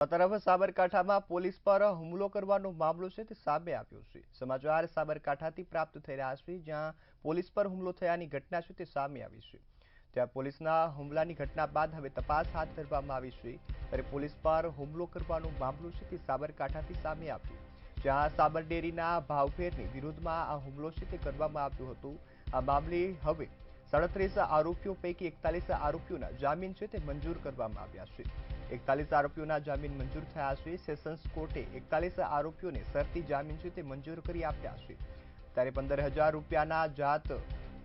તરફ સાબરકાંઠામાં પોલીસ પર હુમલો કરવાનો મામલો છે તે સામે આવ્યો છે। સમાચાર સાબરકાંઠાથી પ્રાપ્ત થઈ રહ્યા છે, જ્યાં પોલીસ પર હુમલો થયાની ઘટના છે તે સામે આવી છે। ત્યાં પોલીસના હુમલાની ઘટના બાદ હવે તપાસ હાથ ધરવામાં આવી છે। ત્યારે પોલીસ પર હુમલો કરવાનો મામલો છે તે સાબરકાંઠાથી સામે આવ્યો, જ્યાં સાબર ડેરીના ભાવફેરની વિરુદ્ધમાં આ હુમલો છે તે કરવામાં આવ્યો હતો। આ મામલે હવે 37 આરોપીઓ પૈકી 41 આરોપીઓના જામીન છે તે મંજૂર કરવામાં આવ્યા છે। 41 આરોપીઓના જામીન મંજૂર થયા છે। સેશન્સ કોર્ટે 41 આરોપીઓને શરતી જામીન છે તે મંજૂર કરી આપ્યા છે। ત્યારે 15,000 રૂપિયાના જાત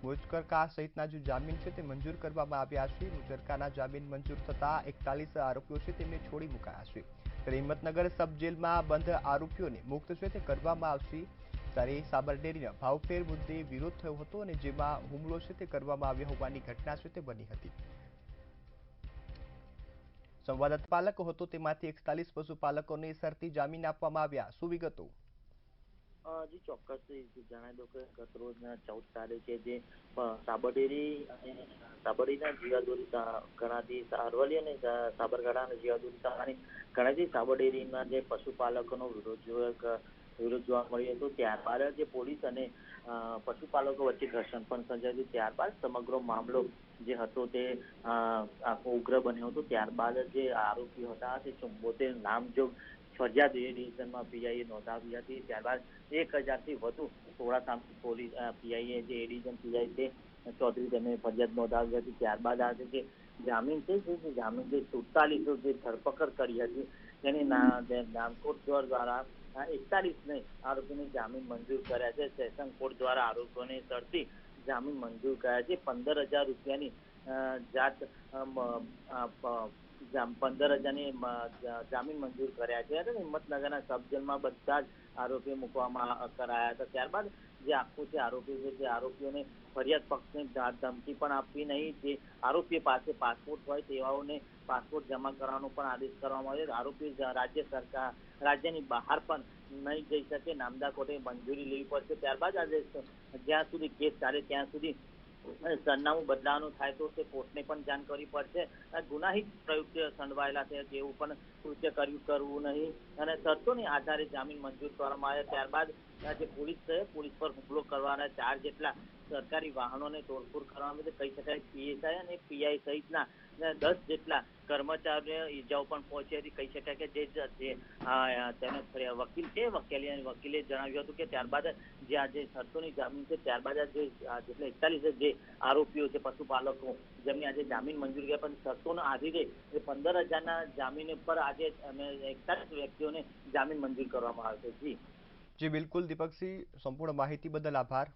મુચકરકા સહિતના જે જામીન છે તે મંજૂર કરવામાં આવ્યા છે। મુચકરકાના જામીન મંજૂર થતા 41 આરોપીઓ છે તેમને છોડી મુકાયા છે। ત્યારે હિંમતનગર સબ જેલમાં બંધ આરોપીઓને મુક્ત છે તે કરવામાં આવશે। ત્યારે સાબર ડેરીના ભાવફેર મુદ્દે વિરોધ થયો હતો અને જેમાં હુમલો છે તે કરવામાં આવ્યો હોવાની ઘટના છે તે બની હતી। સંવાદદાતા પાલકો હતો, તેમાંથી 41 પશુપાલકોને શરતી જામીન આપવામાં આવ્યા। શું વિગતો? જી ચોક્કસ જણાવી દઉં કે ગત રોજના 14 તારીખે જે સાબરડેરી અને સાબરડીના જીવાદોરી ગણાતી અરવલ્લી અને સાબરકાંઠાના જીવાદોરી તાલાની ગણાતી સાબરડેરીના જે પશુપાલકોનો વિરોધ જોવા મળ્યો હતો। ત્યારબાદ જે પોલીસ અને પશુપાલકો વચ્ચે ઘર્ષણ પણ સર્જાયું। ત્યારબાદ સમગ્ર મામલો જે હતો તે આખો ઉગ્ર બન્યો હતો। ત્યારબાદ જે આરોપીઓ હતા તે 74 નામજોગ ફરિયાદ એ ડિવિઝનમાં પીઆઈએ નોંધાવી હતી। ત્યારબાદ 1000થી વધુ ટોળા સામે પોલીસ પીઆઈએ જે એ ડિવિઝન પીઆઈ છે ચૌધરી તેમને ફરિયાદ નોંધાવી હતી। ત્યારબાદ આજે જે જામીન છે જે જામીન જે 47 જે ધરપકડ કરી હતી તેની નામકોટ દ્વારા 41 આરોપીને જામીન મંજૂર કર્યા છે। સેશન કોર્ટ દ્વારા આરોપીઓને શરતી જામીન મંજૂર કર્યા છે। 15,000 રૂપિયાની જાત 15,000ની જામીન મંજૂર કર્યા છે અને હિંમતનગરના સબ જેલમાં બધા જ આરોપીઓ મૂકવામાં કરાયા હતા। ત્યારબાદ જે આખું છે આરોપીઓને ફરિયાદ પક્ષને ધમકી પણ આપવી નહીં, જે આરોપીઓ પાસે પાસપોર્ટ હોય તેવાઓને પાસપોર્ટ જમા કરવાનો પણ આદેશ કરવામાં આવ્યો। આરોપી રાજ્યની બહાર પણ નહીં જઈ શકે, નામદા કોર્ટે મંજૂરી લેવી પડશે। ત્યારબાદ આજે જ્યાં સુધી કેસ ચાલે ત્યાં સુધી સરનામું બદલાવાનું થાય તો તે કોર્ટને પણ જાણ કરવી પડશે। ગુનાહિત પ્રવૃત્તિઓ સંડવાયેલા છે તેવું પણ કૃત્ય કરવું નહીં અને શરતોની આધારે જામીન મંજૂર કરવામાં આવ્યા। ત્યારબાદ જે પોલીસ પર હુમલો કરવાના 4 જેટલા સરકારી વાહનોને તોડફોડ કરવામાં કહી શકાય। પીએસઆઈ અને પીઆઈ સહિતના 10 જેટલા કર્મચારીઓને ઈજાઓ પણ પહોંચી હતી। કહી શકાય કે તેનો વકીલે જણાવ્યું હતું કે ત્યારબાદ જે આજે શરતોની જામીન છે ત્યારબાદ જે 41 જે આરોપીઓ છે પશુપાલકો જેમની આજે જામીન મંજૂર ગયા, પણ શરતોના આધારે 15,000ના જામીન પર આજે 41 વ્યક્તિઓને જામીન મંજૂર કરવામાં આવશે। જી બિલકુલ દીપકસિંહ, સંપૂર્ણ માહિતી બદલ આભાર।